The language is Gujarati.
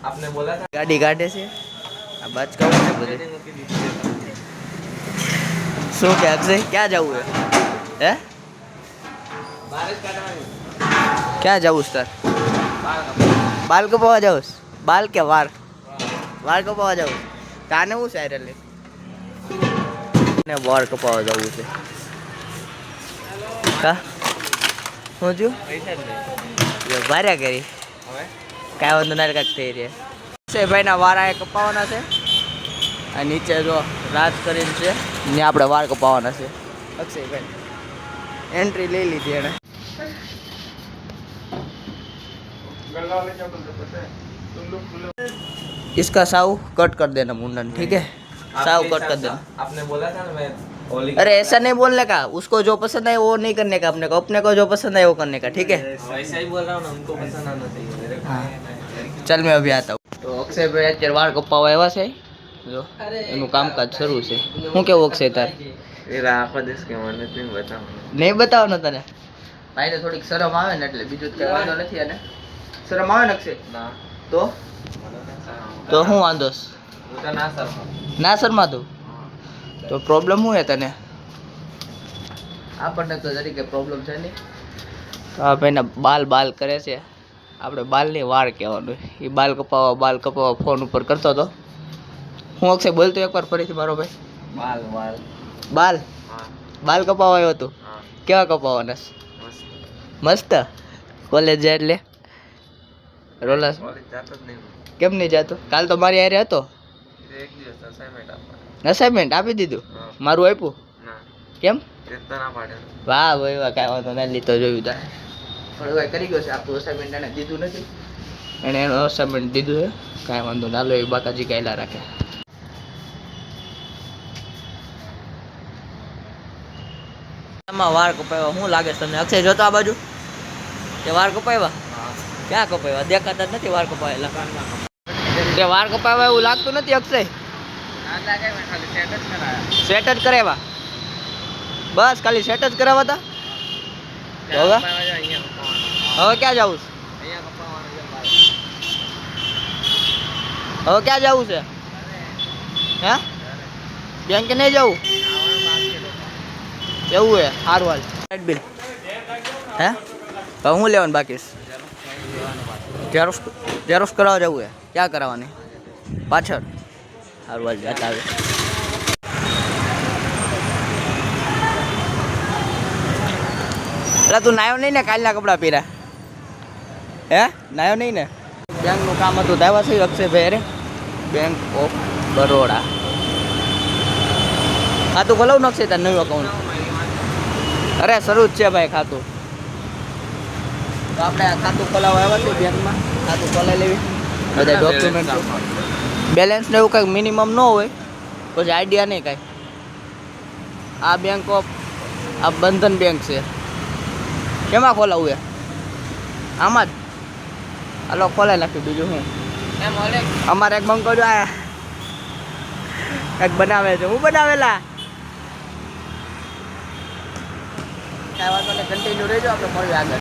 आपने बोला था गाड़ी काटे से अब आज का बोले શું કે અક્ષય ક્યાં જવું હે ક્યાં જવું છે તાર બાલ કપાવા જવું બાલ કે વાળ વાળ કપાવા જવું તાને હું છે એટલે ને વાળ કપાવા જવું છે કા શું થયું ભાર્યા કરી કાંઈ વાંધો ના કાંઈક થઈ રહ્યા અક્ષયભાઈના વાળા એ કપાવાના છે આ નીચે જો રાજ કરીને છે ને આપણે વાળ કપાવાના છે અક્ષયભાઈ एंट्री ले ली थी एने इसका साव कट कर देना मुंडन ठीक है साव कट कर देना आपने बोला था ना मैं अरे ऐसा नहीं बोलने का उसको जो पसंद है वो नहीं करने का अपने को जो पसंद है वो करने का ठीक है वैसा ही बोल रहा हूँ ना उनको पसंद आना चाहिए हाँ चल मैं अभी आता हूँ तो अक्षय भाई અત્યારે વાળ કપાવા આવ્યા છે જો એનું કામકાજ શરૂ છે હું કેવું અક્ષય તાર એરા આખો દિવસ કે મને નહીં બતાવો નહીં બતાવો ને તને ભાઈને થોડીક શરમ આવે ને એટલે બીજું કઈ વાંધો નથી અને શરમ આવે ને અક્ષય ના તો હું વાંધો હું તો ના સર ના શરમા તું તો પ્રોબ્લેમ શું હે તને આપણને તો જરીકે પ્રોબ્લેમ છે નહીં તો આ ભાઈના બાલ કરે છે આપણે બાલની વાળ કહેવાનું એ બાલ કપાવા ફોન ઉપર કરતો હતો હું અક્ષય બોલતો એકવાર ફરીથી મારો ભાઈ બાલ કપાવા આવ્યો હતો કેવા કપાવાના મસ્ત કોલેજ જાય એટલે રોલા કેમ નહીં જાતો કાલ તો મારી હારે હતો અસાઇનમેન્ટ આપી દીધું મારું આપ્યું કેમ વાહ ભાઈ વાહ કાંઈ વાંધો ના લીધો જોયું તારે પણ ભાઈ કરી ગયો છે આપણું અસાઇનમેન્ટ એને દીધું નથી એણે એનું અસાઇનમેન્ટ દીધું છે કાંઈ વાંધો ના લો એ બાકાજી કાયલા રાખે વાળ કપાવ્યા શું લાગે છે તમને અક્ષય જોતો આ બાજુ કે વાળ કપાવ્યા ક્યાં કપાવ્યા દેખાતા જ નથી વાળ કપાવેલા તે વાળ કપાવ્યા એવું લાગતું નથી અક્ષય સેટ જ કરાવ્યા બસ ખાલી સેટ જ કરાવ્યા હતા હવે ક્યાં જવું છે હવે ક્યાં જવું છે હે બેંકે નહીં જવું એવું હે સારું હાલ લાઇટ બિલ હે તો હું લેવાનું બાકી ઝેરોક્ષ કરાવવા જવું હે ક્યાં કરાવવાની પાછળ સારું હાલ જતા આવે એટલે તું નાયો નહીં ને કાલના કપડાં પહેર્યા હે નાયો નહીં ને બેંકનું કામ હતું દાવા છે અક્ષયભાઈ અરે બેંક ઓફ બરોડા ખાતું ખોલાવું નાખશે તાર નવું અકાઉન્ટ અરે શરૂ જ છે ભાઈ ખાતું તો આપણે ખાતું ખોલાવવા આવ્યા છીએ બેંકમાં ખાતું ખોલાવી લેવી બધા ડોક્યુમેન્ટ બેલેન્સ ને એવું કંઈક મિનિમમ ન હોય પછી આઈડિયા નહીં કાંઈ આ બેંક ઓફ આ બંધન બેંક છે કેમાં ખોલાવવું એ આમાં જ હાલો ખોલાવી નાખ્યું બીજું શું અમારે એક બંકો જો આ એક બનાવે છે હું બનાવેલા કાંઈ વાંધો નહીં કન્ટિન્યુ રહેજો આપણે મળીએ આગળ